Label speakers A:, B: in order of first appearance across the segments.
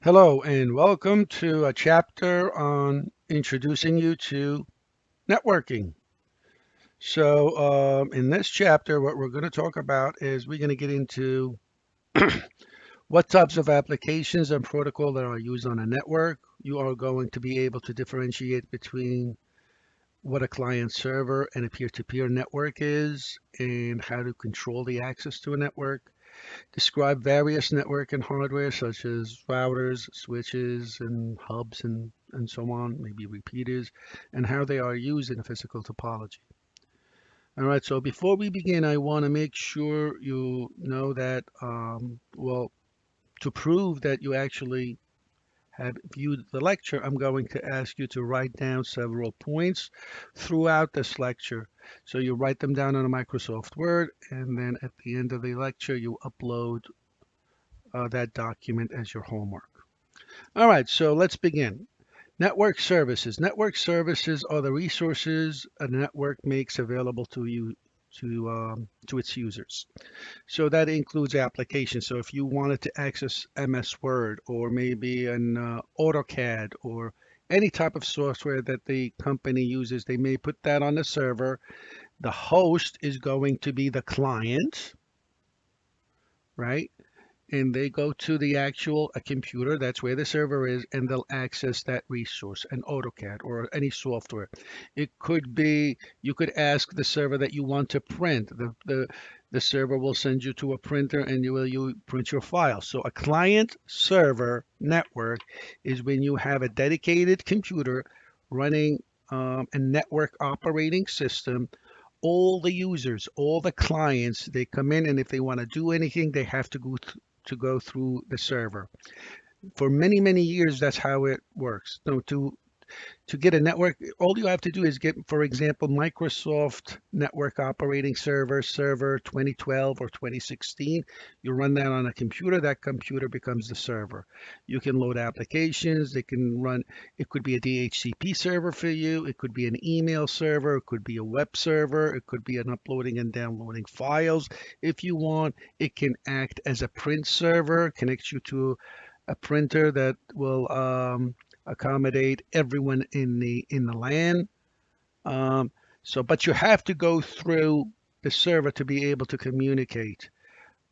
A: Hello and welcome to a chapter on introducing you to networking. In this chapter, what we're going to talk about is we're going to get into what types of applications and protocol that are used on a network. You are going to be able to differentiate between what a client server and a peer-to-peer network is and how to control the access to a network. Describe various network and hardware such as routers, switches, and hubs, and so on, maybe repeaters, and how they are used in a physical topology. All right, so before we begin, I want to make sure you know that, to prove that you actually have viewed the lecture, I'm going to ask you to write down several points throughout this lecture. So you write them down on a Microsoft Word, and then at the end of the lecture, you upload that document as your homework. All right, so let's begin. Network services. Network services are the resources a network makes available to you to its users. So that includes applications. So if you wanted to access MS Word or maybe an AutoCAD or any type of software that the company uses, they may put that on the server. The host is going to be the client, right? And they go to the actual a computer, that's where the server is, and they'll access that resource, an AutoCAD or any software. It could be you could ask the server that you want to print. The server will send you to a printer and you print your file. So a client server network is when you have a dedicated computer running a network operating system. All the users, all the clients, they come in, and if they want to do anything, they have to go through the server. For many, many years, that's how it works. So to get a network, all you have to do is get, for example, Microsoft Network Operating Server 2012 or 2016. You run that on a computer, that computer becomes the server. You can load applications, they can run, it could be a DHCP server for you, it could be an email server, it could be a web server, it could be an uploading and downloading files. If you want, it can act as a print server, connects you to a printer that will accommodate everyone in the LAN. Um, but you have to go through the server to be able to communicate.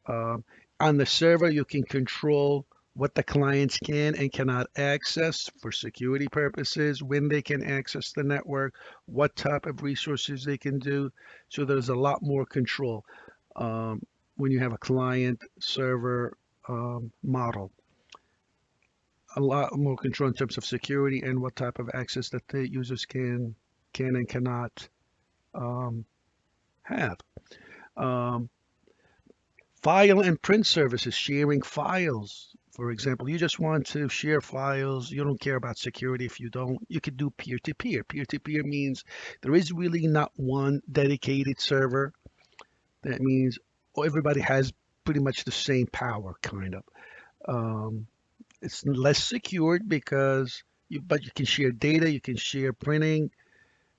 A: Um, on the server, you can control what the clients can and cannot access for security purposes, when they can access the network, what type of resources they can do. So there's a lot more control when you have a client server model. A lot more control in terms of security and what type of access that the users can and cannot um, have. Um, File and print services, sharing files. For example, you just want to share files. You don't care about security. If you don't, you could do peer-to-peer. Peer-to-peer means there is really not one dedicated server. That means everybody has pretty much the same power, kind of. Um, It's less secured because but you can share data, you can share printing,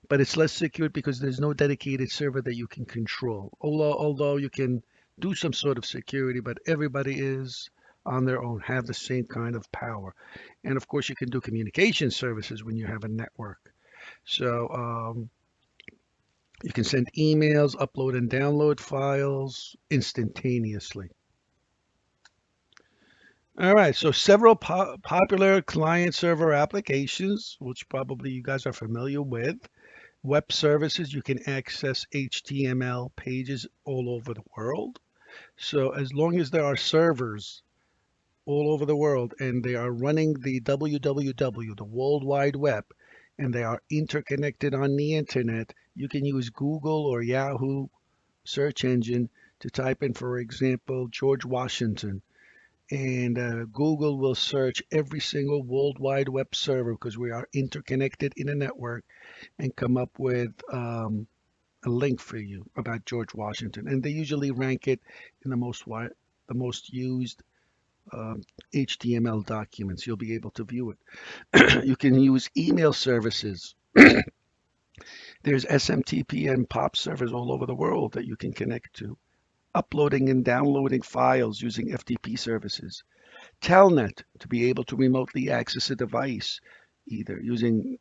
A: but it's less secured because there's no dedicated server that you can control. Although you can do some sort of security, but everybody is on their own, have the same kind of power. And of course, you can do communication services when you have a network. So you can send emails, upload and download files instantaneously. All right, so several popular client server applications, which probably you guys are familiar with. Web services, you can access HTML pages all over the world. So as long as there are servers all over the world and they are running the www, the World Wide Web, and they are interconnected on the internet, you can use Google or Yahoo search engine to type in, for example, George Washington, and Google will search every single World Wide Web server because we are interconnected in a network and come up with a link for you about George Washington. And they usually rank it in the most used HTML documents. You'll be able to view it. You can use email services. There's SMTP and POP servers all over the world that you can connect to. Uploading and downloading files using FTP services. Telnet. to be able to remotely access a device, either using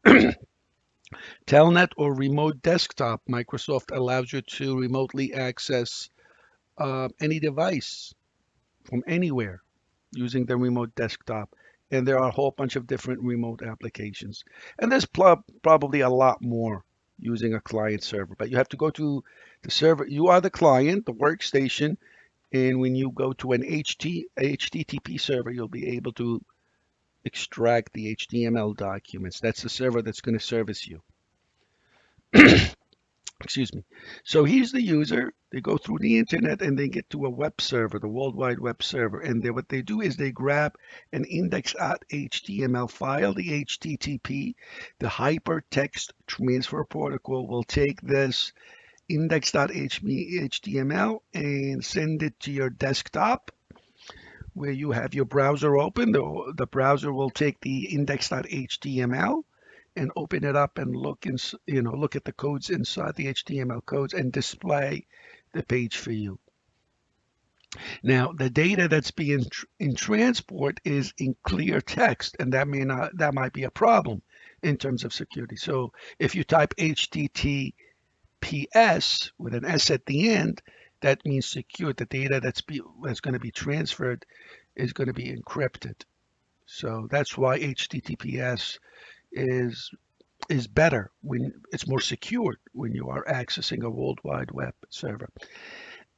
A: Telnet or remote desktop. Microsoft allows you to remotely access any device from anywhere using the remote desktop. And there are a whole bunch of different remote applications. And there's probably a lot more using a client server. But you have to go to the server. You are the client, the workstation. And when you go to an HTTP server, you'll be able to extract the HTML documents. That's the server that's going to service you. Excuse me. So here's the user. They go through the internet and they get to a web server, the World Wide Web server. And what they do is they grab an index.html file, the HTTP, the Hypertext Transfer Protocol will take this index.html and send it to your desktop where you have your browser open. The browser will take the index.html and open it up and look at the codes inside the HTML codes and display the page for you. Now, the data that's being in transport is in clear text, and that might be a problem in terms of security. So if you type HTTPS with an S at the end, that means secure. The data that's going to be transferred is going to be encrypted. So that's why HTTPS is better, when it's more secure when you are accessing a World Wide Web server.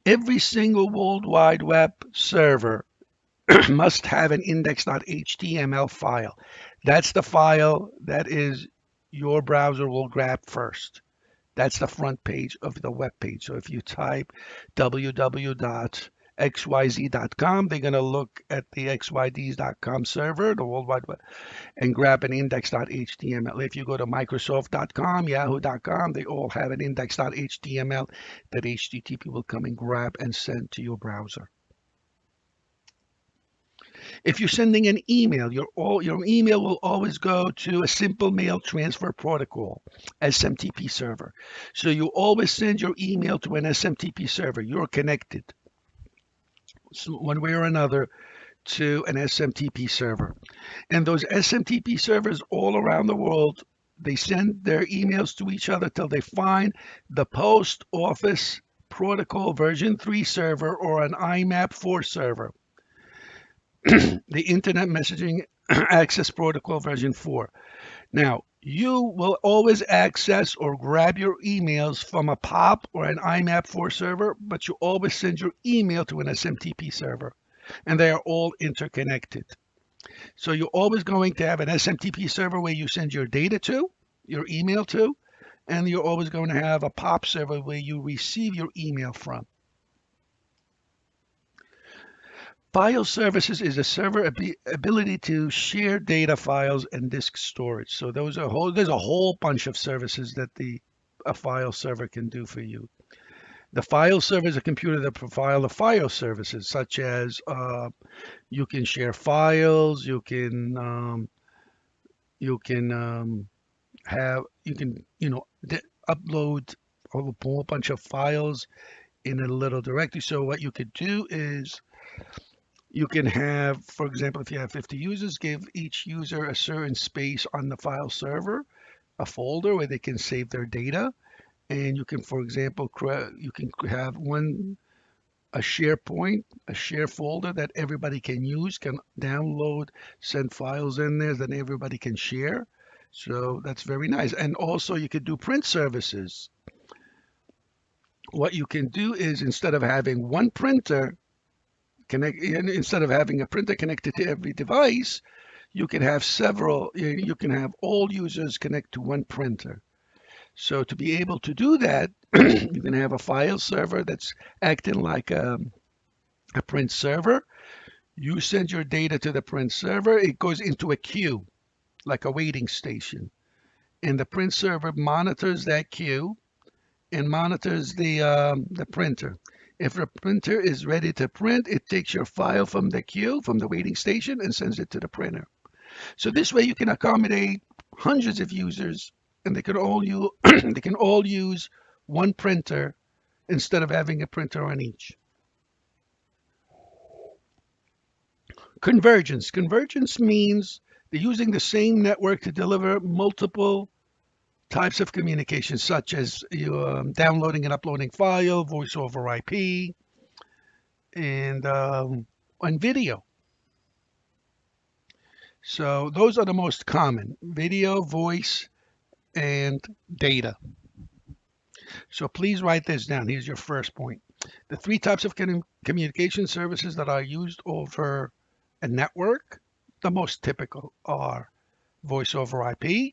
A: Every single World Wide Web server must have an index.html file. That's the file that is your browser will grab first. That's the front page of the web page. So if you type www.xyz.com, they're going to look at the xyz.com server, the World Wide Web, and grab an index.html. If you go to Microsoft.com, Yahoo.com, they all have an index.html that HTTP will come and grab and send to your browser. If you're sending an email, your email will always go to a simple mail transfer protocol, SMTP server. So you always send your email to an SMTP server. You're connected one way or another to an SMTP server. And those SMTP servers all around the world, they send their emails to each other till they find the Post Office Protocol version 3 server or an IMAP 4 server. The Internet Messaging Access Protocol version 4. Now, you will always access or grab your emails from a POP or an IMAP 4 server, but you always send your email to an SMTP server, and they are all interconnected. So you're always going to have an SMTP server where you send your data to, your email to, and you're always going to have a POP server where you receive your email from. File services is a server ability to share data files and disk storage. So there's a whole bunch of services that a file server can do for you. The file server is a computer that provides the file services, such as you can share files, you can upload a whole bunch of files in a little directory. So what you could do is you can have, for example, if you have 50 users, give each user a certain space on the file server, a folder where they can save their data. And you can, for example, you can have a share folder that everybody can use, can download, send files in there that everybody can share. So that's very nice. And also you could do print services. What you can do is, instead of having one printer, instead of having a printer connected to every device, you can have several. You can have all users connect to one printer. So to be able to do that, you can have a file server that's acting like a print server. You send your data to the print server. It goes into a queue, like a waiting station, and the print server monitors that queue and monitors the printer. If the printer is ready to print, it takes your file from the queue, from the waiting station, and sends it to the printer. So this way you can accommodate hundreds of users, and they can all use one printer instead of having a printer on each. Convergence. Convergence means they're using the same network to deliver multiple types of communication, such as you downloading and uploading file, voice over IP, and video. So those are the most common: video, voice, and data. So please write this down. Here's your first point. The three types of communication services that are used over a network, the most typical are voice over IP,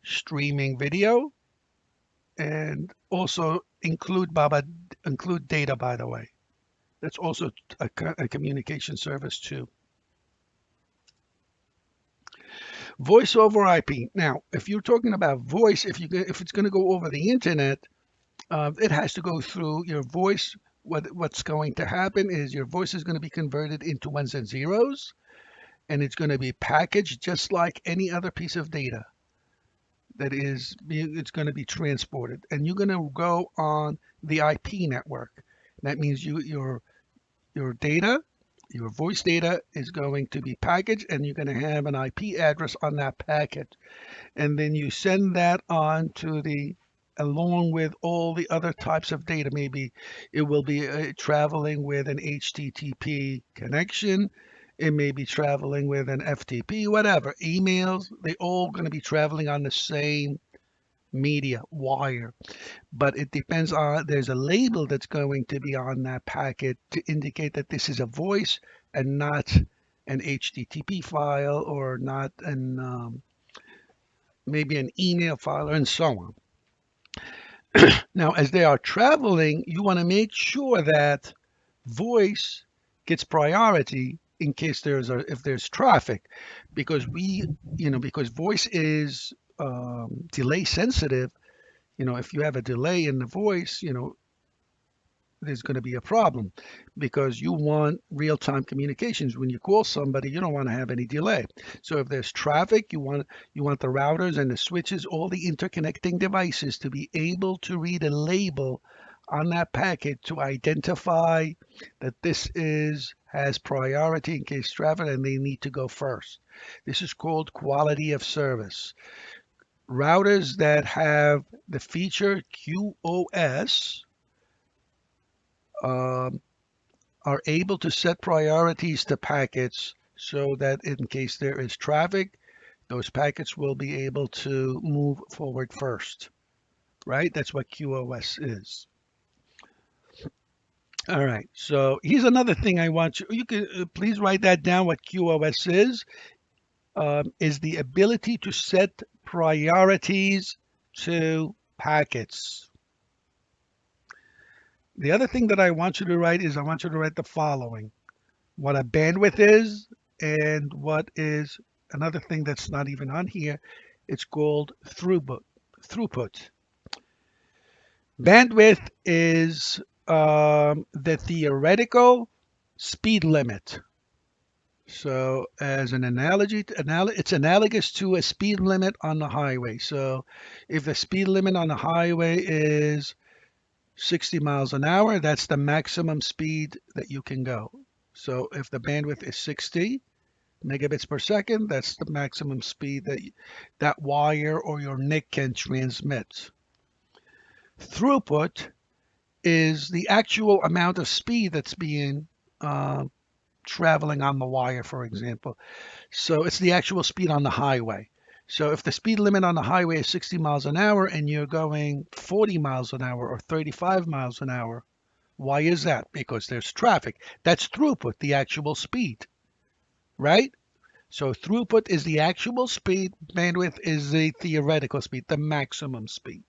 A: streaming video, and also include data, by the way. That's also a communication service too. Voice over IP. Now, if you're talking about voice, if it's going to go over the internet, it has to go through your voice. What's going to happen is your voice is going to be converted into ones and zeros, and it's going to be packaged just like any other piece of data it's going to be transported, and you're going to go on the IP network. That means your data, your voice data is going to be packaged, and you're going to have an IP address on that packet, and then you send that on to the along with all the other types of data. Maybe it will be traveling with an HTTP connection. It may be traveling with an FTP, whatever. Emails, they all going to be traveling on the same media wire. But it depends on, there's a label that's going to be on that packet to indicate that this is a voice and not an HTTP file, or not maybe an email file, and so on. Now, as they are traveling, you want to make sure that voice gets priority in case if there's traffic, because because voice is delay sensitive. If you have a delay in the voice, there's going to be a problem, because you want real-time communications. When you call somebody, you don't want to have any delay. So if there's traffic, you want the routers and the switches, all the interconnecting devices, to be able to read a label on that packet to identify that this has priority in case traffic, and they need to go first. This is called quality of service. Routers that have the feature QoS are able to set priorities to packets, so that in case there is traffic, those packets will be able to move forward first, right? That's what QoS is. All right, so here's another thing I want you can please write that down. What QoS is the ability to set priorities to packets. The other thing that I want you to write is, I want you to write the following: what a bandwidth is, and what is another thing that's not even on here. It's called throughput. Bandwidth is the theoretical speed limit. So as an analogy, it's analogous to a speed limit on the highway. So if the speed limit on the highway is 60 miles an hour, that's the maximum speed that you can go. So if the bandwidth is 60 megabits per second, that's the maximum speed that wire or your NIC can transmit. Throughput is the actual amount of speed that's being traveling on the wire, for example. So it's the actual speed on the highway. So if the speed limit on the highway is 60 miles an hour and you're going 40 miles an hour or 35 miles an hour, why is that? Because there's traffic. That's throughput, the actual speed, right? So throughput is the actual speed. Bandwidth is the theoretical speed, the maximum speed.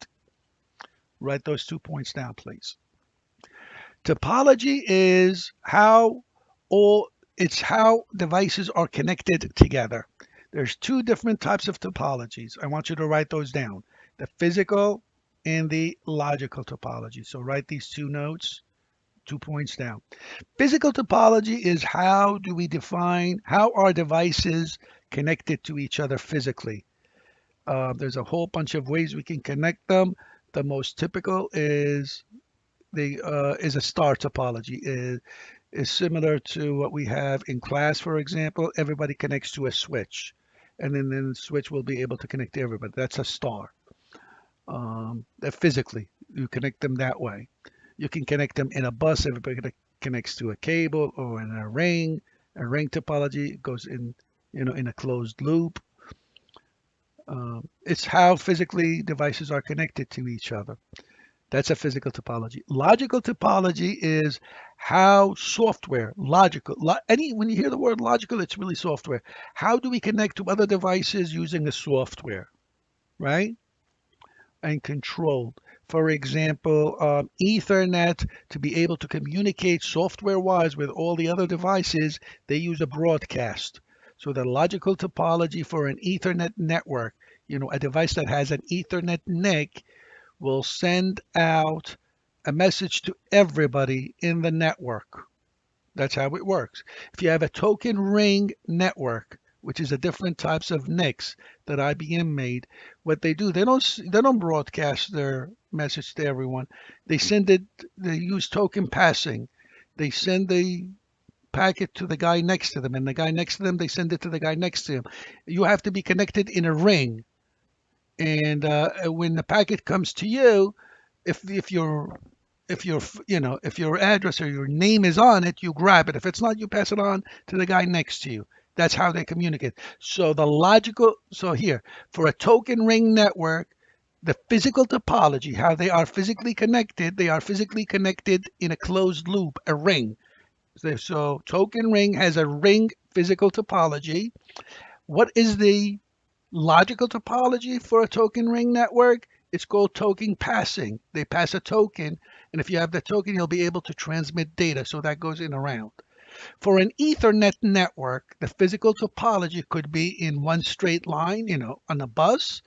A: Write those 2 points down, please. Topology is how devices are connected together. There's two different types of topologies. I want you to write those down: the physical and the logical topology. So write these 2 notes, 2 points down. Physical topology is how do we define how our devices connected to each other physically. There's a whole bunch of ways we can connect them. The most typical is a star topology. is similar to what we have in class, for example. Everybody connects to a switch, and then the switch will be able to connect to everybody. That's a star. That physically, you connect them that way. You can connect them in a bus. Everybody connects to a cable or in a ring. A ring topology goes in, in a closed loop. It's how physically devices are connected to each other. That's a physical topology. Logical topology is how software, logical, when you hear the word logical, it's really software. How do we connect to other devices using the software, right? And controlled. For example, Ethernet, to be able to communicate software-wise with all the other devices, they use a broadcast. So the logical topology for an Ethernet network, a device that has an Ethernet NIC will send out a message to everybody in the network. That's how it works. If you have a token ring network, which is a different types of NICs that IBM made, what they do, they don't broadcast their message to everyone. They send it. They use token passing. They send the packet to the guy next to them, and the guy next to them, they send it to the guy next to him. You have to be connected in a ring, and when the packet comes to you, if your if your address or your name is on it, you grab it. If it's not, you pass it on to the guy next to you. That's how they communicate. So here, for a token ring network, the physical topology, how they are physically connected in a closed loop, a ring. So token ring has a ring physical topology. What is the logical topology for a token ring network? It's called token passing. They pass a token, and if you have the token, you'll be able to transmit data. So that goes in around. For an Ethernet network, the physical topology could be in one straight line, on a bus,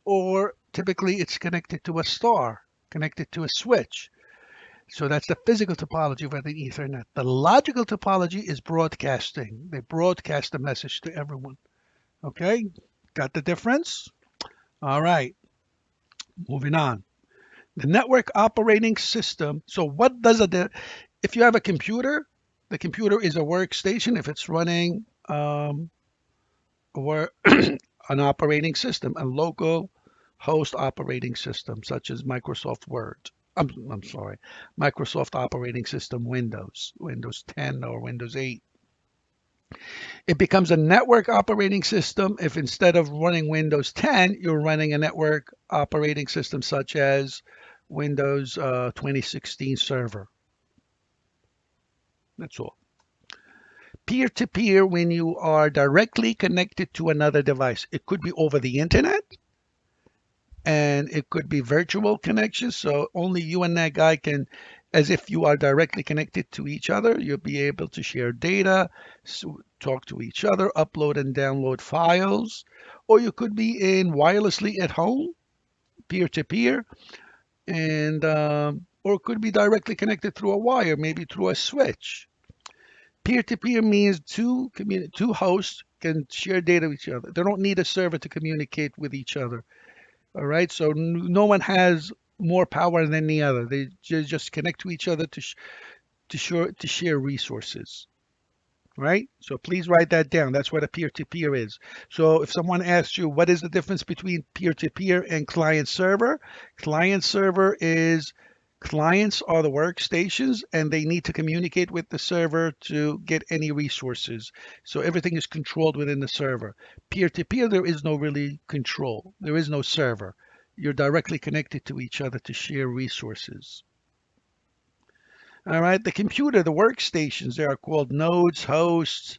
A: or typically it's connected to a star, connected to a switch. So that's the physical topology for the Ethernet. The logical topology is broadcasting. They broadcast the message to everyone. Okay, got the difference? All right, moving on. The network operating system. So what does if you have a computer, the computer is a workstation. If it's running or an operating system, a local host operating system, such as Microsoft Word. I'm sorry, Microsoft operating system Windows 10 or Windows 8. It becomes a network operating system if instead of running Windows 10, you're running a network operating system such as Windows 2016 Server. That's all. Peer-to-peer, when you are directly connected to another device. It could be over the internet, and it could be virtual connections. So only you and that guy can, as if you are directly connected to each other, you'll be able to share data, talk to each other, upload and download files, or you could be in wirelessly at home, peer-to-peer, and or it could be directly connected through a wire, maybe through a switch. Peer-to-peer means two hosts can share data with each other. They don't need a server to communicate with each other. All right, so no one has more power than the other. They just connect to each other to share resources. Right? So please write that down. That's what a peer-to-peer is. So if someone asks you what is the difference between peer-to-peer and client-server, client-server is clients are the workstations and they need to communicate with the server to get any resources. So everything is controlled within the server. Peer-to-peer, there is no really control. There is no server. You're directly connected to each other to share resources. All right, the computer, the workstations, they are called nodes, hosts.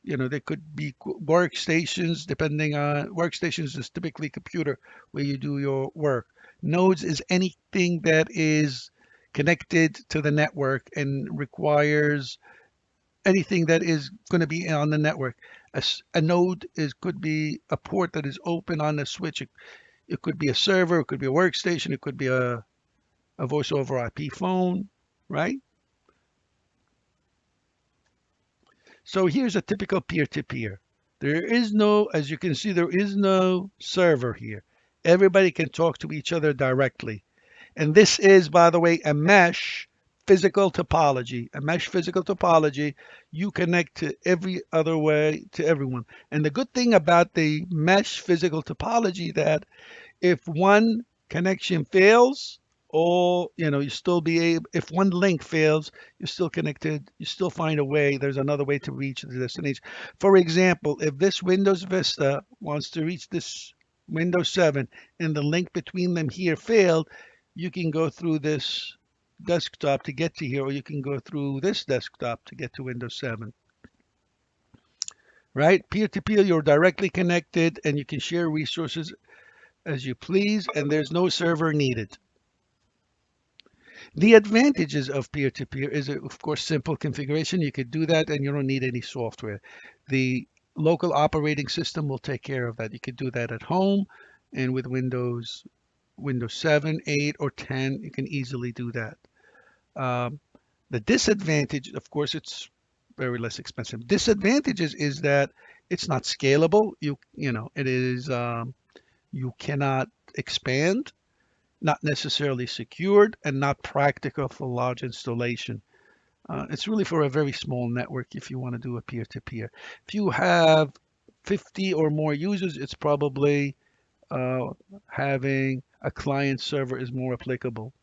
A: They could be workstations, depending on workstations is typically computer where you do your work. Nodes is anything that is connected to the network and requires anything that is going to be on the network. A node could be a port that is open on the switch. It could be a server, it could be a workstation, it could be a voice over IP phone, right? So here's a typical peer-to-peer. There is no, as you can see, there is no server here. Everybody can talk to each other directly. And this is, by the way, a mesh physical topology, a mesh physical topology. You connect to every other way to everyone. And the good thing about the mesh physical topology that if one connection fails, all you still be able. If one link fails, you're still connected. You still find a way. There's another way to reach the destination. For example, if this Windows Vista wants to reach this Windows 7 and the link between them here failed, you can go through this desktop to get to here, or you can go through this desktop to get to Windows 7. Right? Peer-to-peer, you're directly connected and you can share resources as you please, and there's no server needed. The advantages of peer-to-peer is, of course, simple configuration. You could do that and you don't need any software. The local operating system will take care of that. You could do that at home, and with Windows 7, 8, or 10, you can easily do that. Um, the disadvantage, of course, it's very less expensive. Disadvantages is that it's not scalable. It is you cannot expand, not necessarily secured, and not practical for large installation. It's really for a very small network if you want to do a peer-to-peer. If you have 50 or more users, it's probably uh, having a client server is more applicable.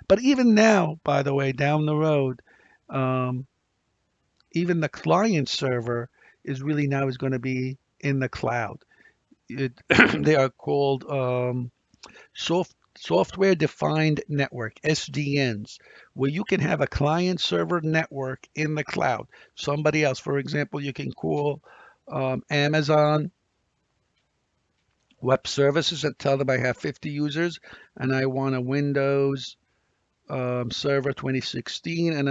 A: But even now, by the way, down the road, um, even the client server is really now is going to be in the cloud. They are called software defined network, SDNs, where you can have a client server network in the cloud. Somebody else, for example, you can call Amazon Web Services and tell them I have 50 users and I want a Windows server 2016, and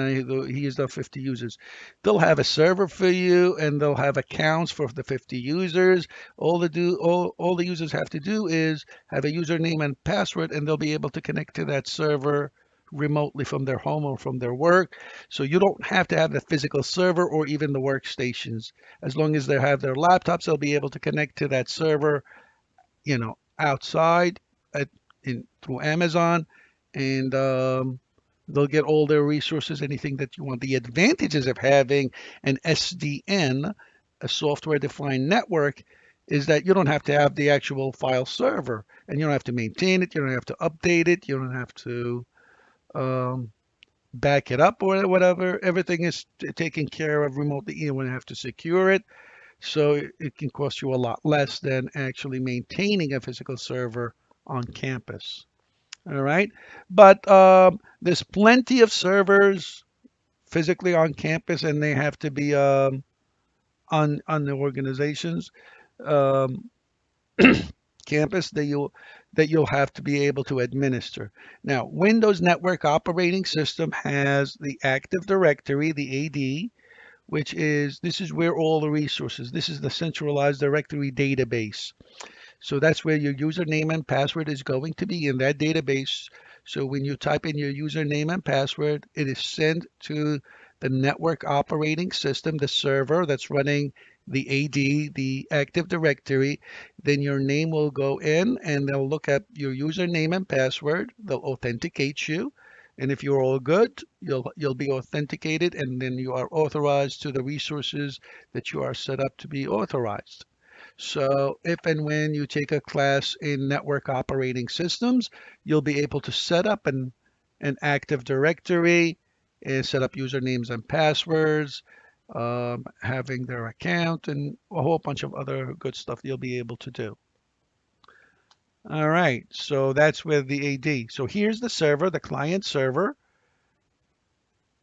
A: here's the 50 users. They'll have a server for you, and they'll have accounts for the 50 users. All the users have to do is have a username and password, and they'll be able to connect to that server remotely from their home or from their work. So you don't have to have the physical server or even the workstations. As long as they have their laptops, they'll be able to connect to that server, outside through Amazon, and they'll get all their resources, anything that you want. The advantages of having an SDN, a software-defined network, is that you don't have to have the actual file server, and you don't have to maintain it, you don't have to update it, you don't have to um, back it up or whatever. Everything is taken care of remotely. You don't have to secure it. So it can cost you a lot less than actually maintaining a physical server on campus. All right. But there's plenty of servers physically on campus, and they have to be on the organization's um, campus that you'll have to be able to administer. Now, Windows Network Operating System has the Active Directory, the AD, which is this is where all the resources. This is the centralized directory database. So that's where your username and password is going to be in that database. So when you type in your username and password, it is sent to the network operating system, the server that's running the AD, the Active Directory. Then your name will go in and they'll look at your username and password. They'll authenticate you. And if you're all good, you'll be authenticated, and then you are authorized to the resources that you are set up to be authorized. So if and when you take a class in network operating systems, you'll be able to set up an Active Directory and set up usernames and passwords, having their account, and a whole bunch of other good stuff you'll be able to do. All right, so that's with the AD. So here's the server, the client server,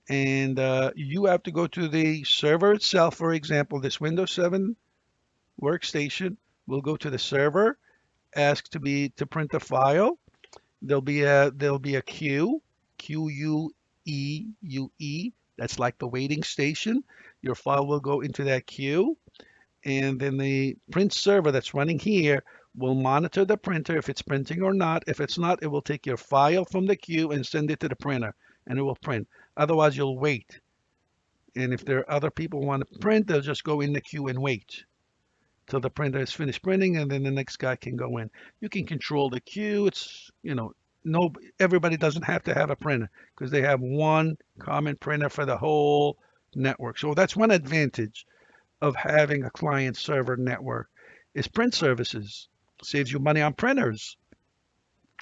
A: and you have to go to the server itself. For example, this Windows 7 workstation will go to the server, ask to print a file. There'll be a queue, QUEUE. That's like the waiting station. Your file will go into that queue, and then the print server that's running here will monitor the printer if it's printing or not. If it's not, it will take your file from the queue and send it to the printer, and it will print. Otherwise, you'll wait. And if there are other people who want to print, they'll just go in the queue and wait till the printer is finished printing, and then the next guy can go in. You can control the queue. It's no, everybody doesn't have to have a printer because they have one common printer for the whole network. So that's one advantage of having a client server network is print services. Saves you money on printers,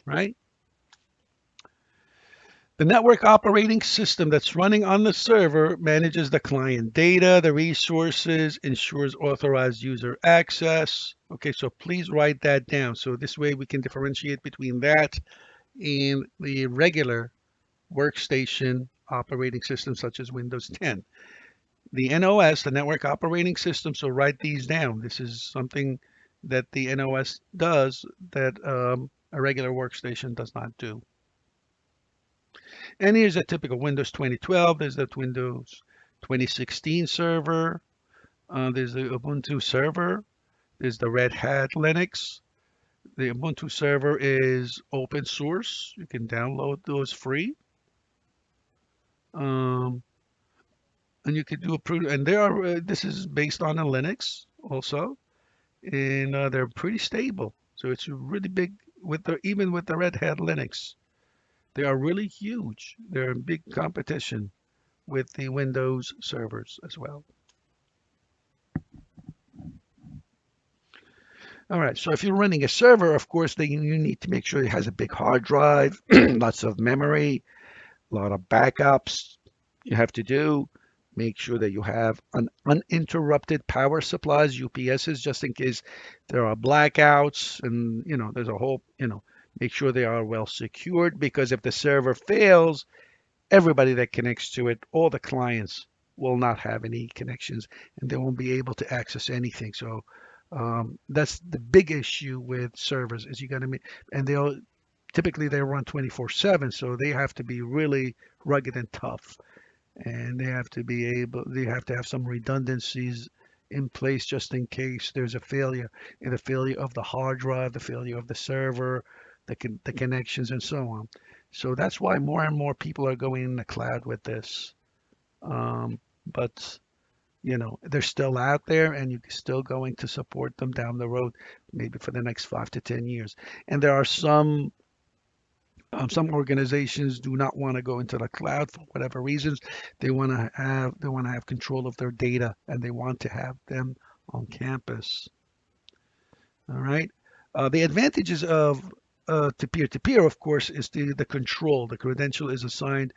A: right? The network operating system that's running on the server manages the client data, the resources, ensures authorized user access. Okay, so please write that down. So this way we can differentiate between that and the regular workstation operating system such as Windows 10. The NOS, the network operating system, so write these down. This is something that the NOS does that a regular workstation does not do. And here's a typical Windows 2012. There's that Windows 2016 server. There's the Ubuntu server. There's the Red Hat Linux. The Ubuntu server is open source. You can download those free. Um, and you could do and there are, this is based on a Linux also, and they're pretty stable. So it's really big even with the Red Hat Linux. They are really huge. They're in big competition with the Windows servers as well. All right, so if you're running a server, of course, then you need to make sure it has a big hard drive, lots of memory, a lot of backups you have to do. Make sure that you have an uninterrupted power supplies, UPSs, just in case there are blackouts and, there's a whole, make sure they are well secured because if the server fails, everybody that connects to it, all the clients will not have any connections and they won't be able to access anything. So that's the big issue with servers is you got to make, and typically they run 24/7, so they have to be really rugged and tough, and they have to have some redundancies in place just in case there's a failure, and the failure of the hard drive, the failure of the server, the connections, and so on. So that's why more and more people are going in the cloud with this. But they're still out there and you're still going to support them down the road, maybe for the next 5 to 10 years. And there are some organizations do not want to go into the cloud for whatever reasons. They want to have control of their data and they want to have them on campus. All right. The advantages of to peer-to-peer, of course, is the control. The credential is assigned.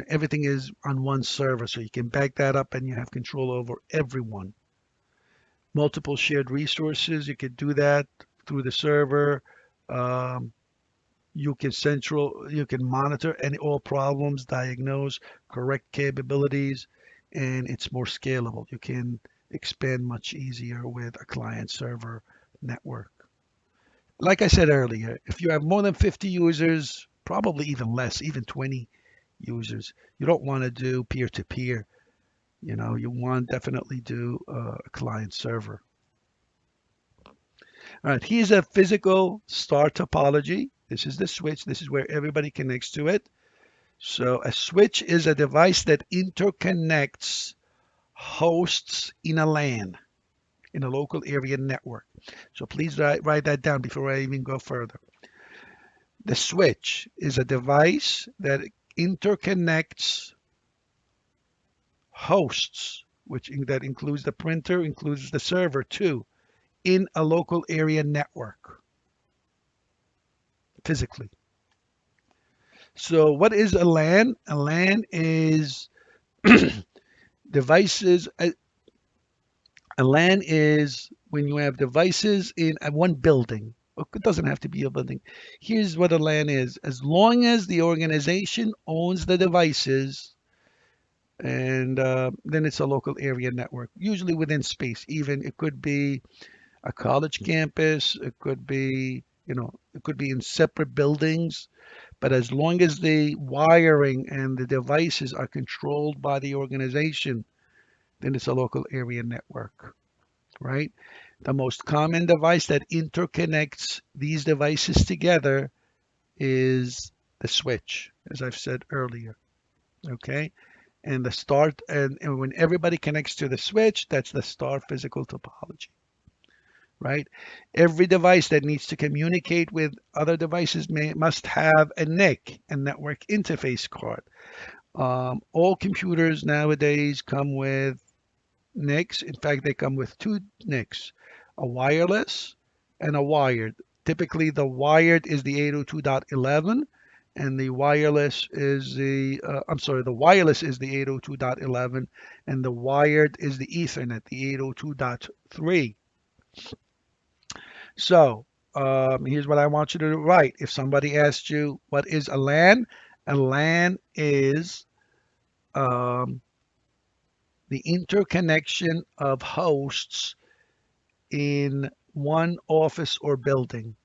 A: Everything is on one server, so you can back that up and you have control over everyone. Multiple shared resources, you could do that through the server. Um, you can monitor all problems, diagnose, correct capabilities, and it's more scalable. You can expand much easier with a client server network. Like I said earlier, if you have more than 50 users, probably even less, even 20 users, you don't want to do peer-to-peer. You want definitely do a client server. All right, here's a physical star topology. This is the switch. This is where everybody connects to it. So a switch is a device that interconnects hosts in a LAN, in a local area network. So please write that down before I even go further. The switch is a device that interconnects hosts, that includes the printer, includes the server too, in a local area network physically. So what is a LAN? A LAN is devices. A LAN is when you have devices in one building. It doesn't have to be a building. Here's what a LAN is. As long as the organization owns the devices, and then it's a local area network, usually within space. Even it could be a college campus, it could be, it could be in separate buildings, but as long as the wiring and the devices are controlled by the organization, then it's a local area network, right? The most common device that interconnects these devices together is the switch, as I've said earlier, okay? And and when everybody connects to the switch, that's the star physical topology. right? Every device that needs to communicate with other devices must have a NIC, a network interface card. All computers nowadays come with NICs. In fact, they come with two NICs, a wireless and a wired. Typically, the wired is the 802.11, and the wireless is the wireless is the 802.11, and the wired is the Ethernet, the 802.3. So, here's what I want you to write. If somebody asks you what is a LAN is um, the interconnection of hosts in one office or building,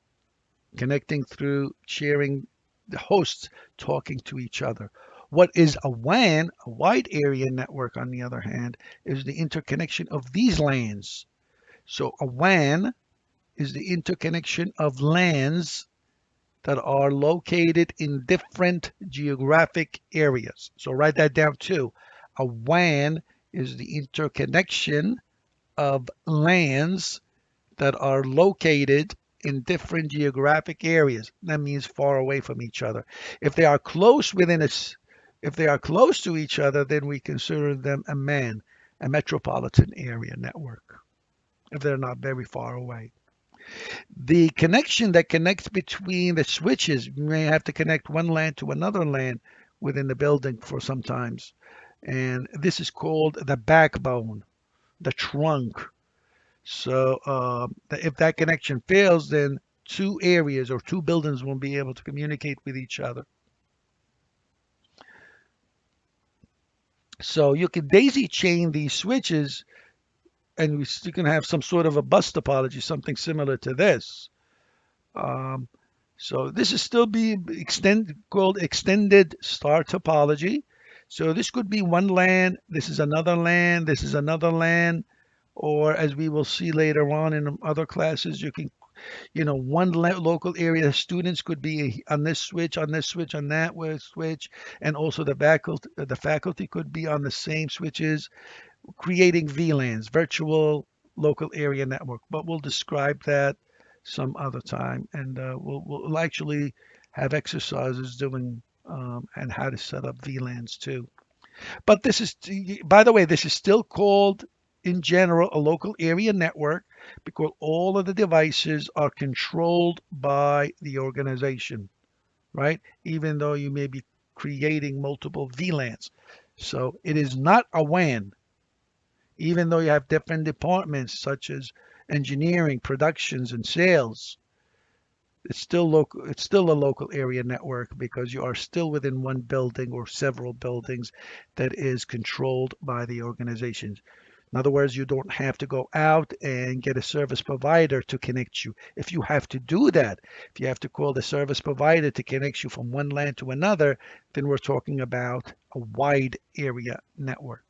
A: connecting through sharing the hosts talking to each other. What is a WAN, a wide area network, on the other hand, is the interconnection of these LANs. So a WAN is the interconnection of LANs that are located in different geographic areas. So write that down too. A WAN is the interconnection of LANs that are located in different geographic areas. That means far away from each other. If they are close within us, if they are close to each other, then we consider them a MAN, a metropolitan area network, if they're not very far away. The connection that connects between the switches, you may have to connect one LAN to another LAN within the building for sometimes. And this is called the backbone, the trunk. So if that connection fails, then two areas or two buildings won't be able to communicate with each other. So you can daisy chain these switches, and you can have some sort of a bus topology, something similar to this. Um, so this is still called extended star topology. So this could be one LAN, this is another LAN, this is another LAN, or as we will see later on in other classes, you can, one local area students could be on this switch, on this switch, on that switch, and also the faculty could be on the same switches, creating VLANs, virtual local area network. But we'll describe that some other time, and we'll actually have exercises doing and how to set up VLANs too. But this is, by the way, this is still called in general a local area network because all of the devices are controlled by the organization, right? Even though you may be creating multiple VLANs. So it is not a WAN, even though you have different departments such as engineering, productions, and sales. It's still local. It's still a local area network because you are still within one building or several buildings that is controlled by the organizations. In other words, you don't have to go out and get a service provider to connect you. If you have to do that, if you have to call the service provider to connect you from one LAN to another, then we're talking about a wide area network.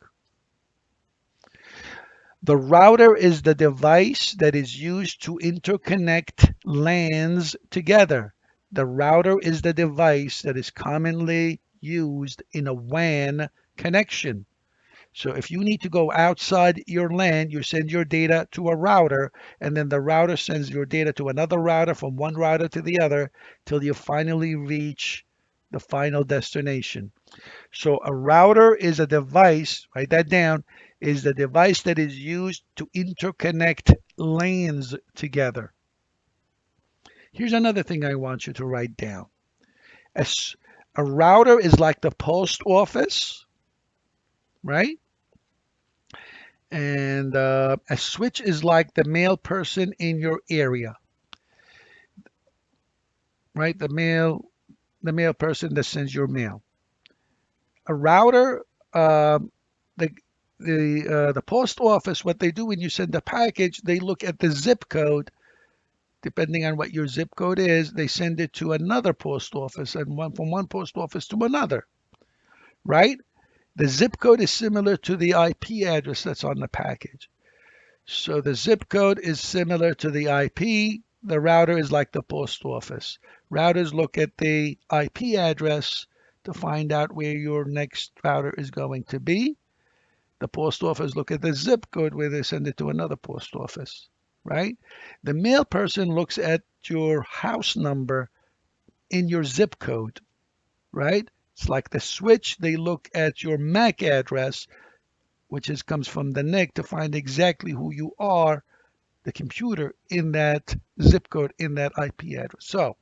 A: The router is the device that is used to interconnect LANs together. The router is the device that is commonly used in a WAN connection. So if you need to go outside your LAN, you send your data to a router, and then the router sends your data to another router from one router to the other till you finally reach the final destination. So a router is a device, write that down, is the device that is used to interconnect LANs together. Here's another thing I want you to write down. A, a router is like the post office, right? And a switch is like the mail person in your area, right? The mail person that sends your mail. A router, um, the the post office, what they do when you send a package, they look at the zip code. Depending on what your zip code is, they send it to another post office and from one post office to another, right? The zip code is similar to the IP address that's on the package. So the zip code is similar to the IP. The router is like the post office. Routers look at the IP address to find out where your next router is going to be. The post office look at the zip code where they send it to another post office. right? The mail person looks at your house number in your zip code, right? It's like the switch, they look at your MAC address, which comes from the NIC to find exactly who you are, the computer in that zip code, in that IP address. So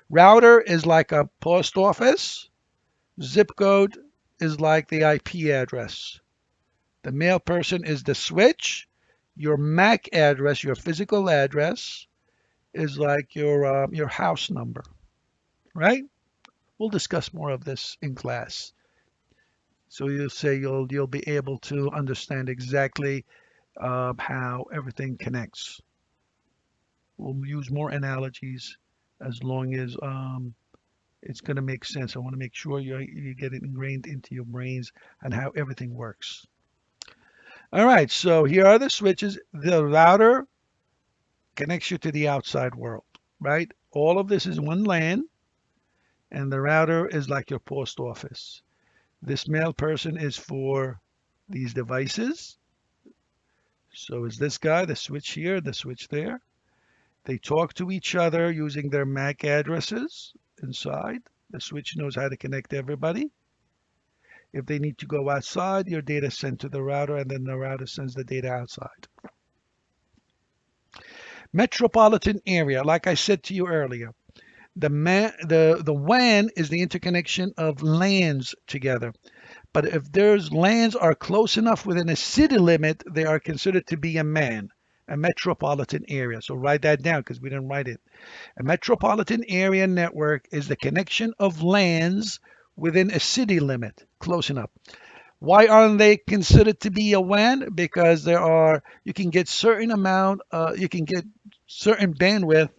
A: router is like a post office. Zip code is like the IP address. The mail person is the switch. Your MAC address, your physical address, is like your house number, right? We'll discuss more of this in class. So you'll be able to understand exactly how everything connects. We'll use more analogies as long as it's going to make sense. I want to make sure you get it ingrained into your brains and how everything works. All right, so here are the switches. The router connects you to the outside world, right? All of this is one LAN, and the router is like your post office. This mail person is for these devices. So is this guy, the switch here, the switch there. They talk to each other using their MAC addresses inside. The switch knows how to connect everybody. If they need to go outside, your data is sent to the router, and then the router sends the data outside. Metropolitan area, like I said to you earlier, the WAN is the interconnection of LANs together. But if those LANs are close enough within a city limit, they are considered to be a MAN, a metropolitan area. So write that down because we didn't write it. A metropolitan area network is the connection of LANs within a city limit, close enough. Why aren't they considered to be a WAN? Because you can get you can get certain bandwidth,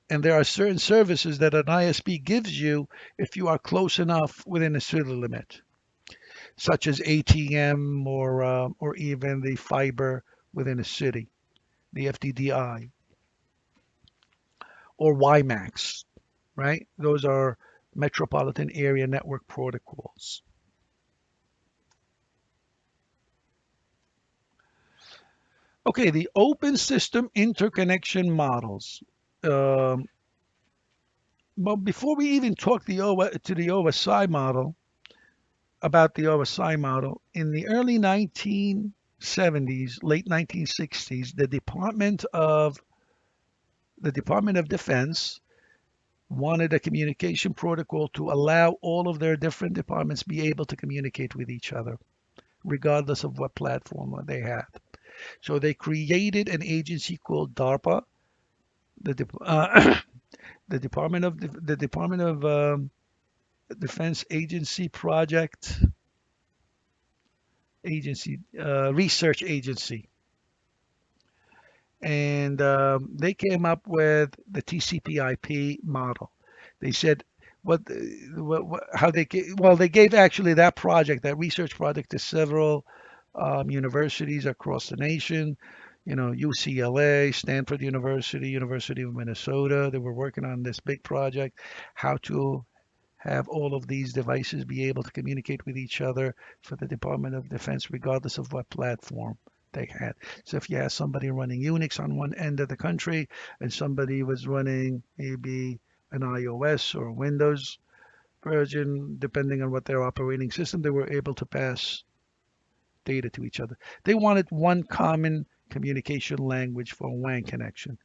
A: and there are certain services that an ISP gives you if you are close enough within a city limit, such as ATM or even the fiber within a city, the FDDI or WiMAX, right? Those are metropolitan area network protocols. Okay, the open system interconnection models. Um, but before we even talk to the OSI model, about the OSI model, in the early 1970s, late 1960s, the Department of Defense wanted a communication protocol to allow all of their different departments be able to communicate with each other, regardless of what platform they had. So they created an agency called DARPA, the the Department of Defense Agency Project Agency Research Agency, and they came up with the TCP/IP model. They said how they gave actually that project, that research project, to several universities across the nation. You know, UCLA, Stanford University, University of Minnesota. They were working on this big project, how to have all of these devices be able to communicate with each other for the Department of Defense, regardless of what platform they had. So if you had somebody running Unix on one end of the country and somebody was running maybe an iOS or Windows version, depending on what their operating system, they were able to pass data to each other. They wanted one common communication language for a WAN connection.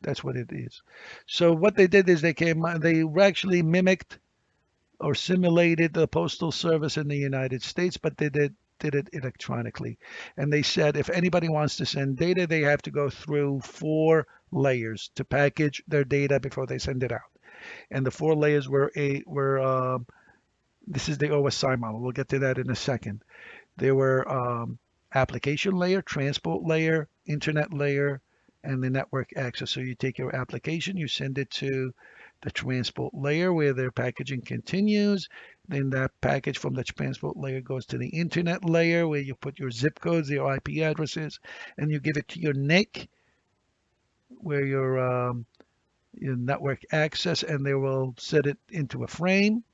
A: That's what it is. So what they did is they actually mimicked or simulated the postal service in the United States, but they did it electronically. And they said if anybody wants to send data, they have to go through 4 layers to package their data before they send it out. And the 4 layers were this is the OSI model. We'll get to that in a second. There were application layer, transport layer, internet layer, and the network access. So you take your application, you send it to the transport layer where their packaging continues. Then that package from the transport layer goes to the internet layer where you put your zip codes, your IP addresses, and you give it to your NIC where your network access, and they will set it into a frame,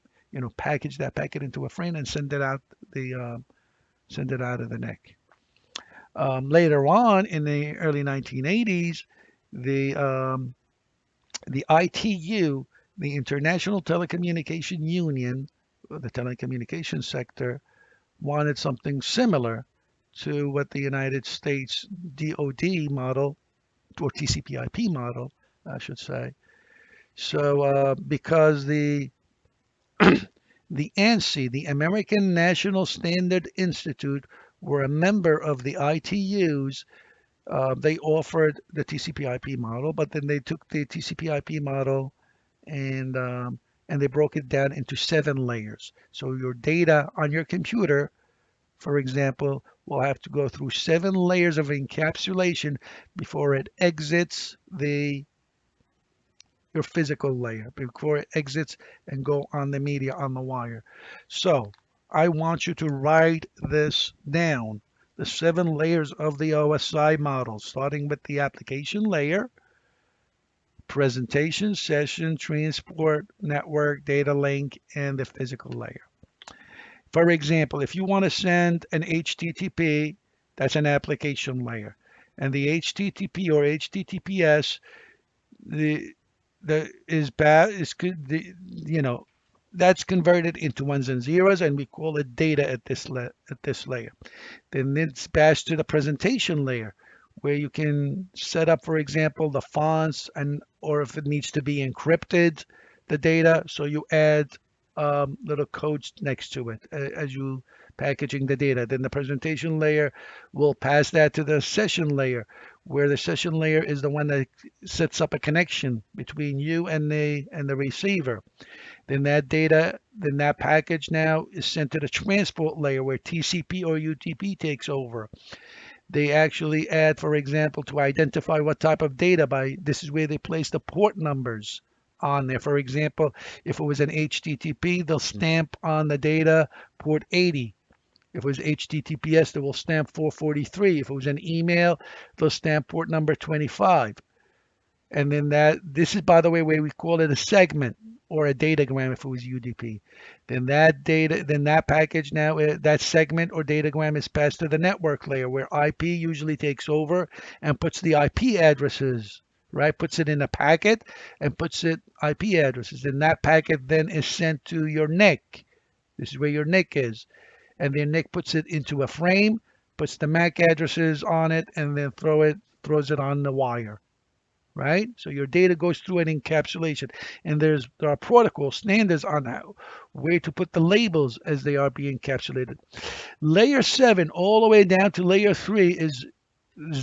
A: package that packet into a frame and send it out of the NIC. Later on in the early 1980s, the um, the ITU, the International Telecommunication Union, the telecommunications sector, wanted something similar to what the United States DoD model or TCP/IP model, I should say. So because the ANSI, the American National Standard Institute, were a member of the ITUs, they offered the TCP/IP model, but then they took the TCP/IP model and they broke it down into 7 layers. So your data on your computer, for example, will have to go through 7 layers of encapsulation before it exits the your physical layer, before it exits and go on the media on the wire. So I want you to write this down. The 7 layers of the OSI model, starting with the application layer, presentation, session, transport, network, data link, and the physical layer. For example, if you want to send an HTTP, that's an application layer. And the HTTP or HTTPS, the is bad is the that's converted into ones and zeros, and we call it data at this layer. Then it's passed to the presentation layer, where you can set up, for example, the fonts, and or if it needs to be encrypted, the data. So you add little codes next to it as you packaging the data. Then the presentation layer will pass that to the session layer, where the session layer is the one that sets up a connection between you and the receiver. Then that data, then that package now is sent to the transport layer, where TCP or UDP takes over. They actually add, for example, to identify what type of data, by this is where they place the port numbers on there. For example, if it was an HTTP, they'll stamp on the data port 80. If it was HTTPS, they will stamp 443. If it was an email, they'll stamp port number 25. And then this is, by the way, where we call it a segment or a datagram if it was UDP. Then that package now, that segment or datagram is passed to the network layer, where IP usually takes over and puts the IP addresses, right? Puts it in a packet and puts it IP addresses. And that packet then is sent to your NIC. This is where your NIC is. And then NIC puts it into a frame, puts the MAC addresses on it, and then throws it on the wire, right? So your data goes through an encapsulation, and there are protocol standards on how where to put the labels as they are being encapsulated. Layer 7 all the way down to layer 3 is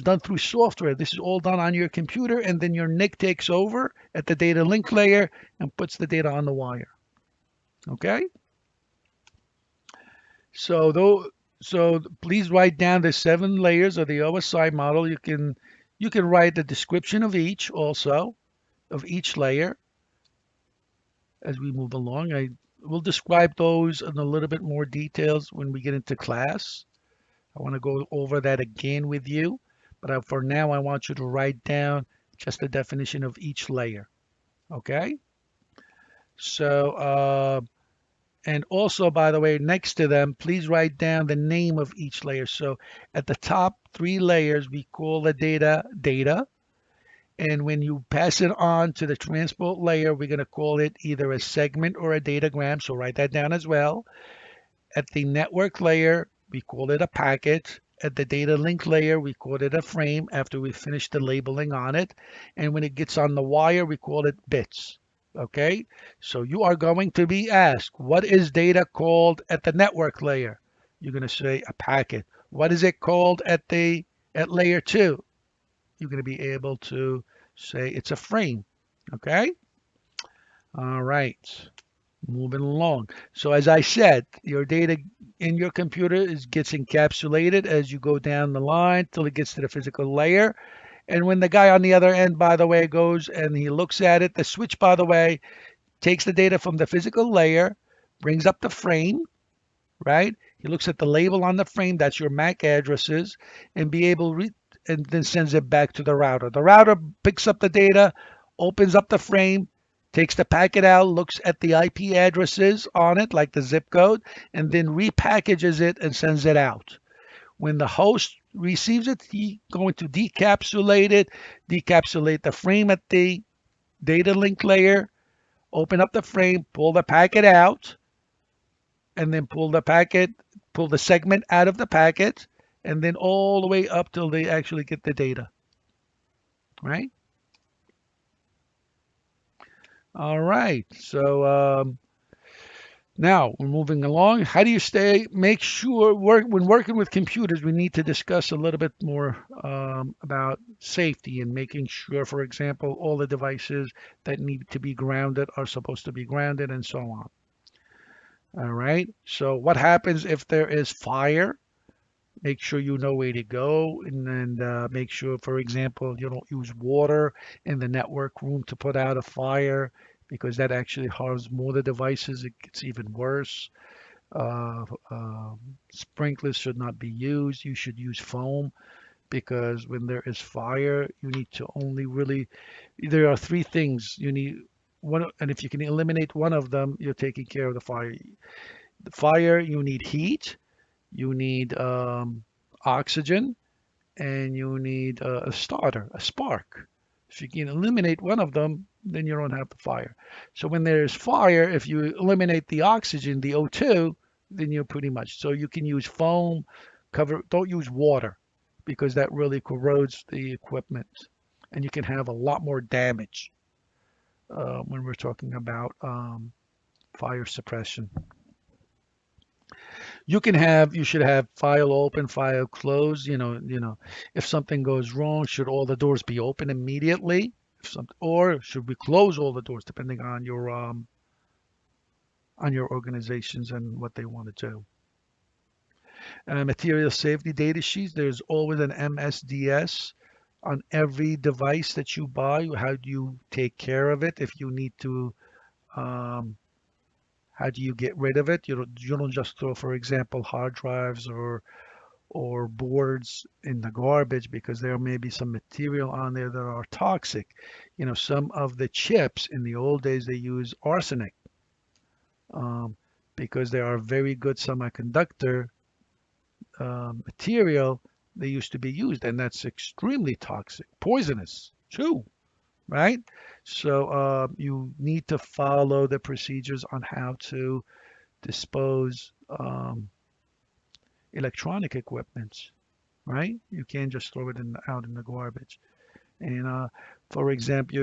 A: done through software. This is all done on your computer, and then your NIC takes over at the data link layer and puts the data on the wire. Okay? So please write down the 7 layers of the OSI model. You can write the description of each also, of each layer as we move along. I will describe those in a little bit more details when we get into class. I want to go over that again with you, but for now I want you to write down just the definition of each layer. Okay? So, and also, by the way, next to them, please write down the name of each layer. So at the top 3 layers, we call the data data. And when you pass it on to the transport layer, we're going to call it either a segment or a datagram. So write that down as well. At the network layer, we call it a packet. At the data link layer, we call it a frame after we finish the labeling on it. And when it gets on the wire, we call it bits. Okay, so you are going to be asked, what is data called at the network layer? You're going to say a packet. What is it called at layer 2? You're going to be able to say it's a frame. Okay, all right, moving along. So as I said, your data in your computer gets encapsulated as you go down the line till it gets to the physical layer. And when the guy on the other end, by the way, goes and he looks at it, the switch, by the way, takes the data from the physical layer, brings up the frame, right? He looks at the label on the frame, that's your MAC addresses, and and then sends it back to the router. The router picks up the data, opens up the frame, takes the packet out, looks at the IP addresses on it, like the zip code, and then repackages it and sends it out. When the host receives it, he's going to decapsulate the frame at the data link layer, open up the frame, pull the packet out, and then pull the segment out of the packet, and then all the way up till they actually get the data, right? All right. So now we're moving along. How do you make sure, when working with computers, we need to discuss a little bit more about safety and making sure, for example, all the devices that need to be grounded are supposed to be grounded and so on. All right. So what happens if there is fire? Make sure you know where to go, and then make sure, for example, you don't use water in the network room to put out a fire because that actually harms more the devices. It gets even worse. Uh, Sprinklers should not be used. You should use foam because when there is fire, you need to only really, there are three things you need. One, and if you can eliminate one of them, you're taking care of the fire. The fire, you need heat, you need oxygen, and you need a starter, a spark. If you can eliminate one of them, then you don't have the fire. So when there's fire, if you eliminate the oxygen, the O2, then you're pretty much. So you can use foam, don't use water because that really corrodes the equipment. And you can have a lot more damage when we're talking about fire suppression. You should have file open, file closed. If something goes wrong, should all the doors be open immediately? Or should we close all the doors depending on your organizations and what they want to do? Material safety data sheets. There's always an MSDS on every device that you buy. How do you take care of it? If you need to, um, how do you get rid of it? You don't just throw, for example, hard drives or boards in the garbage because there may be some material on there that are toxic. Some of the chips in the old days they use arsenic um, because they are very good semiconductor material. They used to be used, and that's extremely toxic, poisonous too, right? So you need to follow the procedures on how to dispose electronic equipment, right? You can't just throw it out in the garbage. And for example,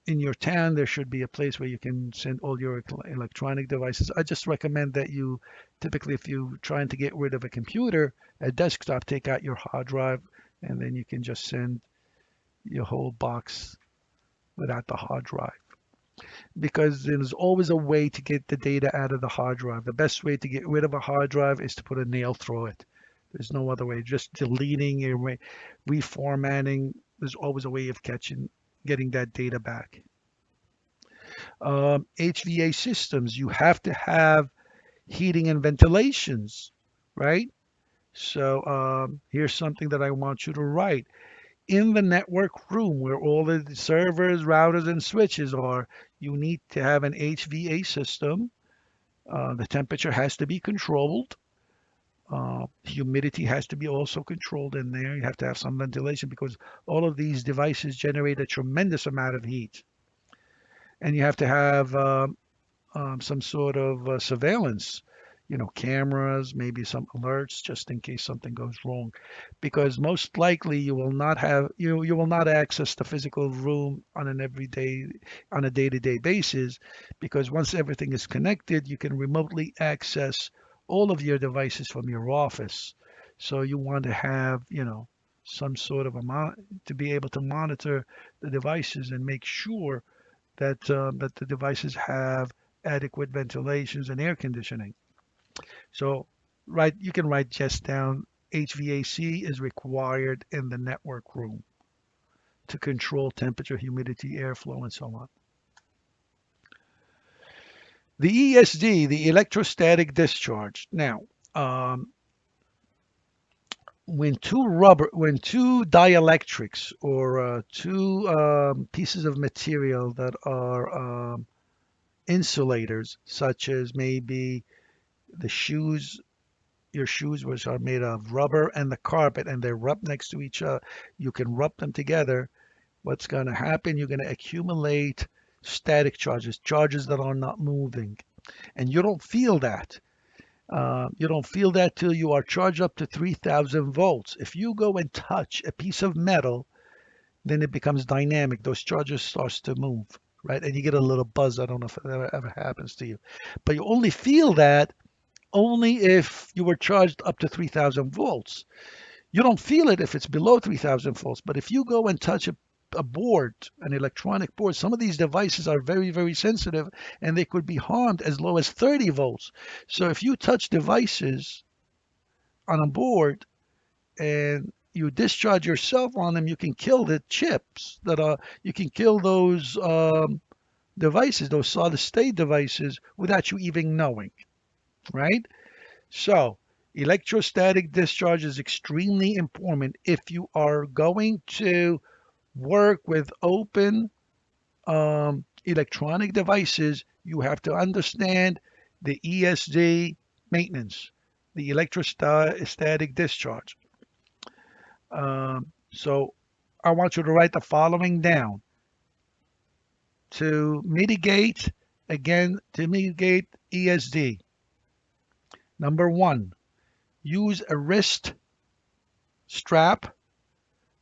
A: in your town, there should be a place where you can send all your electronic devices. I just recommend that you typically, if you're trying to get rid of a computer, a desktop, take out your hard drive, and then you can just send your whole box without the hard drive. Because there's always a way to get the data out of the hard drive. The best way to get rid of a hard drive is to put a nail through it. There's no other way. Just deleting and reformatting. There's always a way of getting that data back. HVA systems, you have to have heating and ventilations, right? So here's something that I want you to write. In the network room where all the servers, routers, and switches are, you need to have an HVA system. The temperature has to be controlled. Humidity has to be also controlled in there. You have to have some ventilation because all of these devices generate a tremendous amount of heat. And you have to have some sort of surveillance, cameras, maybe some alerts just in case something goes wrong. Because most likely you will not access the physical room on a day-to-day basis, because once everything is connected, you can remotely access all of your devices from your office. So you want to have, some sort of to be able to monitor the devices and make sure that the devices have adequate ventilations and air conditioning. So, you can write just down HVAC is required in the network room to control temperature, humidity, airflow, and so on. The ESD, the electrostatic discharge. Now, um, when two dielectrics or two pieces of material that are insulators, such as maybe the shoes your shoes, which are made of rubber, and the carpet, and they're rubbed next to each other, you can rub them together. What's going to happen? You're going to accumulate static charges, charges that are not moving, and you don't feel that. You don't feel that till you are charged up to 3,000 volts. If you go and touch a piece of metal, then it becomes dynamic. Those charges starts to move, right? And you get a little buzz. I don't know if it ever happens to you, but you only feel that only if you were charged up to 3,000 volts. You don't feel it if it's below 3,000 volts, but if you go and touch a board, an electronic board, some of these devices are very, very sensitive and they could be harmed as low as 30 volts. So if you touch devices on a board and you discharge yourself on them, you can kill the chips you can kill those devices, those solid state devices, without you even knowing, right? So, electrostatic discharge is extremely important if you are going to work with open electronic devices. You have to understand the ESD maintenance, the electrostatic discharge. So, I want you to write the following down to mitigate, to mitigate ESD. Number one, use a wrist strap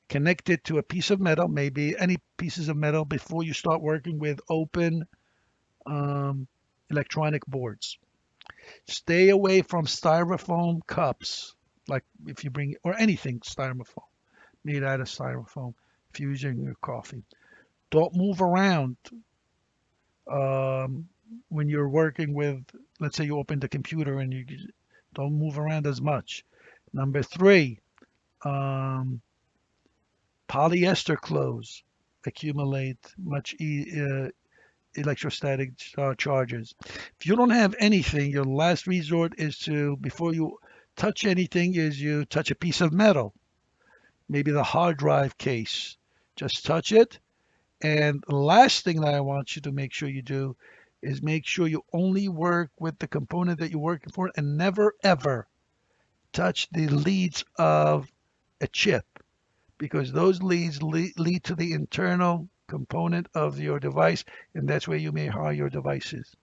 A: connected to a piece of metal, maybe any pieces of metal, before you start working with open electronic boards. Stay away from styrofoam cups, like if you bring, or anything styrofoam, made out of styrofoam, if you're using your coffee. Don't move around um, when you're working with, let's say you open the computer and you don't move around as much. Number three, um, polyester clothes accumulate much electrostatic charges. If you don't have anything, your last resort is to, before you touch anything, is you touch a piece of metal, maybe the hard drive case. Just touch it. And the last thing that I want you to make sure you do is make sure you only work with the component that you're working for, and never ever touch the leads of a chip, because those leads lead to the internal component of your device, and that's where you may harm your devices.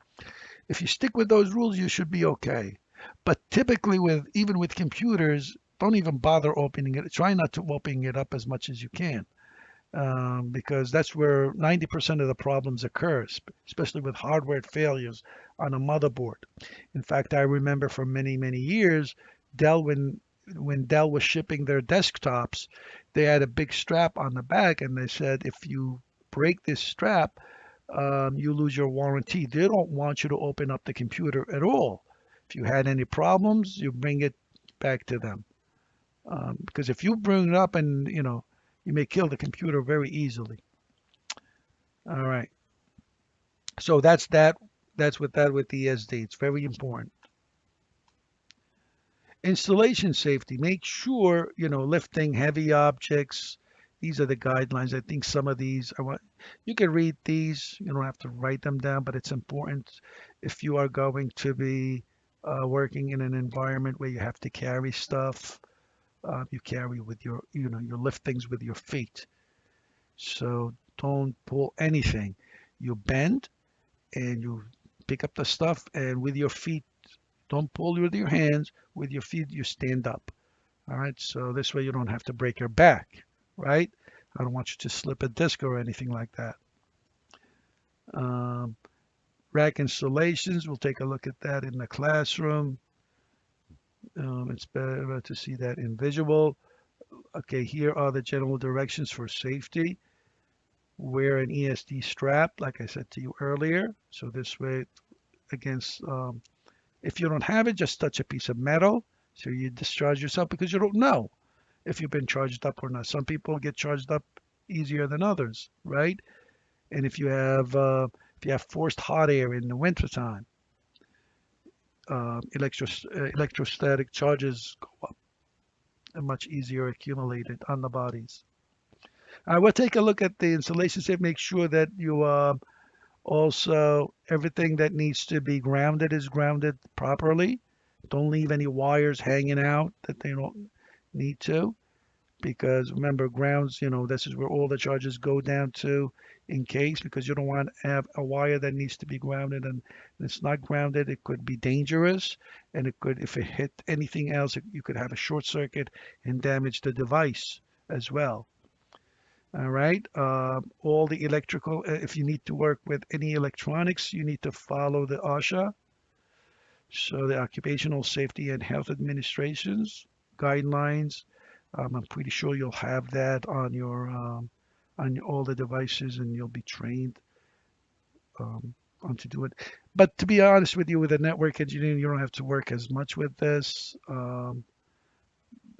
A: If you stick with those rules, you should be okay. But typically, even with computers, don't even bother opening it. Try not to open it up as much as you can, because that's where 90% of the problems occur, especially with hardware failures on a motherboard. In fact, I remember for many, many years, Dell, when Dell was shipping their desktops, they had a big strap on the back, and they said if you break this strap, you lose your warranty. They don't want you to open up the computer at all. If you had any problems, you bring it back to them. Because if you bring it up and, you may kill the computer very easily. All right. So that's that. That's with that with ESD. It's very important. Installation safety. Make sure, lifting heavy objects. These are the guidelines. I think some of these you can read these. You don't have to write them down, but it's important if you are going to be working in an environment where you have to carry stuff. You carry with you lift things with your feet. So don't pull anything. You bend and you pick up the stuff, and with your feet, don't pull with your hands. With your feet, you stand up. All right. So this way you don't have to break your back, right? I don't want you to slip a disc or anything like that. Um, Rack installations, we'll take a look at that in the classroom. It's better to see that in visual. Okay, here are the general directions for safety. Wear an ESD strap, like I said to you earlier. So this way, against, if you don't have it, just touch a piece of metal. So you discharge yourself, because you don't know if you've been charged up or not. Some people get charged up easier than others, right? And if you have forced hot air in the wintertime, electrostatic charges go up and much easier accumulated on the bodies. We'll take a look at the installation set. Make sure that you also, everything that needs to be grounded is grounded properly. Don't leave any wires hanging out that they don't need to, because remember, grounds, this is where all the charges go down to in case, because you don't want to have a wire that needs to be grounded and it's not grounded. It could be dangerous, and it could, if it hit anything else, you could have a short circuit and damage the device as well. All right. All the electrical, if you need to work with any electronics, you need to follow the OSHA, so the Occupational Safety and Health Administration's guidelines. I'm pretty sure you'll have that on all the devices, and you'll be trained um, on to do it. But to be honest with you, with the network engineering, you don't have to work as much with this.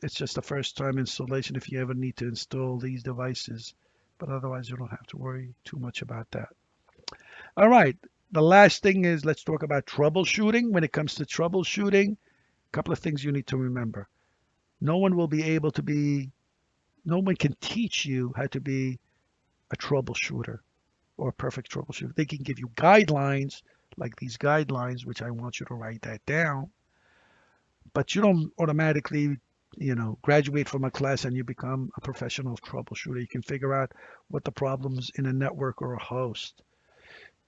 A: It's just the first time installation if you ever need to install these devices. But otherwise, you don't have to worry too much about that. All right. The last thing is, let's talk about troubleshooting. When it comes to troubleshooting, a couple of things you need to remember. No one will be able to be, no one can teach you how to be a troubleshooter or a perfect troubleshooter. They can give you guidelines, like these guidelines, which I want you to write that down, but you don't automatically, graduate from a class and you become a professional troubleshooter. You can figure out what the problems in a network or a host.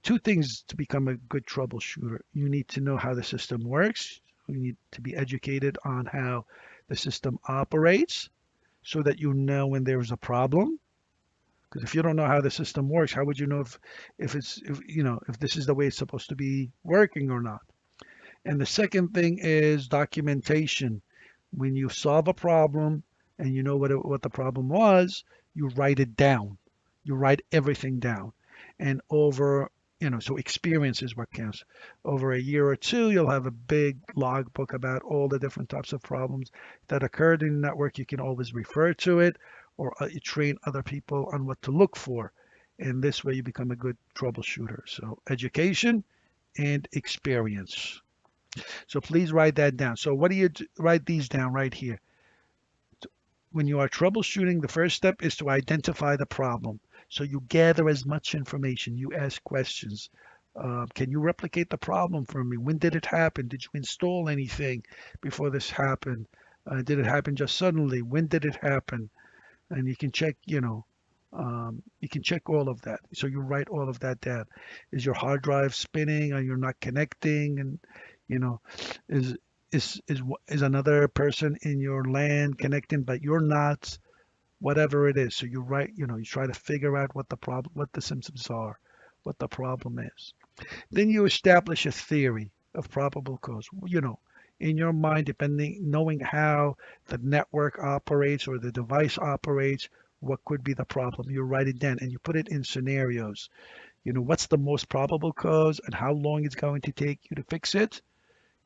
A: Two things to become a good troubleshooter. You need to know how the system works. You need to be educated on how the system operates so that you know when there's a problem. Because if you don't know how the system works, how would you know if this is the way it's supposed to be working or not? And the second thing is documentation. When you solve a problem and you know what the problem was, you write it down. You write everything down. And so experience is what counts. Over a year or two, you'll have a big logbook about all the different types of problems that occurred in the network. You can always refer to it, or you train other people on what to look for. And this way you become a good troubleshooter. So education and experience. So please write that down. So what do you write these down right here? When you are troubleshooting, the first step is to identify the problem. So you gather as much information. You ask questions. Can you replicate the problem for me? When did it happen? Did you install anything before this happened? Did it happen just suddenly? When did it happen? And you can check, you can check all of that. So you write all of that down. Is your hard drive spinning? Are you not connecting? And you know, is is another person in your LAN connecting, but you're not? Whatever it is. So you write, you try to figure out what the symptoms are, what the problem is. Then you establish a theory of probable cause. In your mind, knowing how the network operates or the device operates, what could be the problem. You write it down and you put it in scenarios. What's the most probable cause and how long it's going to take you to fix it.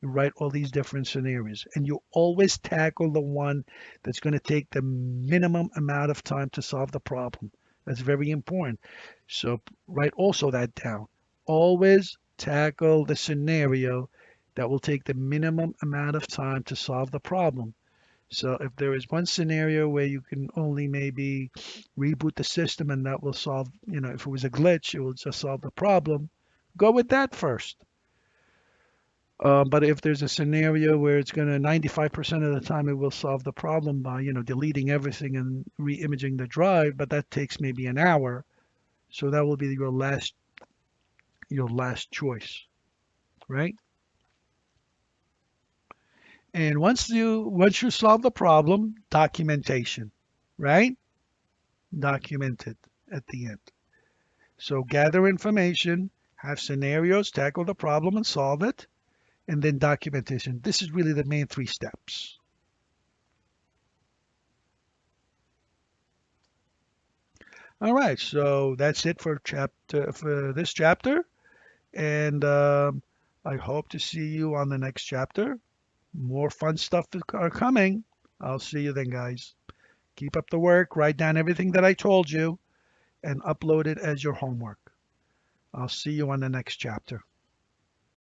A: You write all these different scenarios, and you always tackle the one that's going to take the minimum amount of time to solve the problem. That's very important. So write also that down. Always tackle the scenario that will take the minimum amount of time to solve the problem. So if there is one scenario where you can only maybe reboot the system and that will solve, if it was a glitch, it will just solve the problem, go with that first. But if there's a scenario where it's going to 95% of the time it will solve the problem by, deleting everything and re-imaging the drive, but that takes maybe an hour. So that will be your last choice, right? And once you solve the problem, documentation, right? Document it at the end. So gather information, have scenarios, tackle the problem and solve it, and then documentation. This is really the main three steps. All right, so that's it for this chapter, and I hope to see you on the next chapter. More fun stuff are coming. I'll see you then, guys. Keep up the work, write down everything that I told you, and upload it as your homework. I'll see you on the next chapter.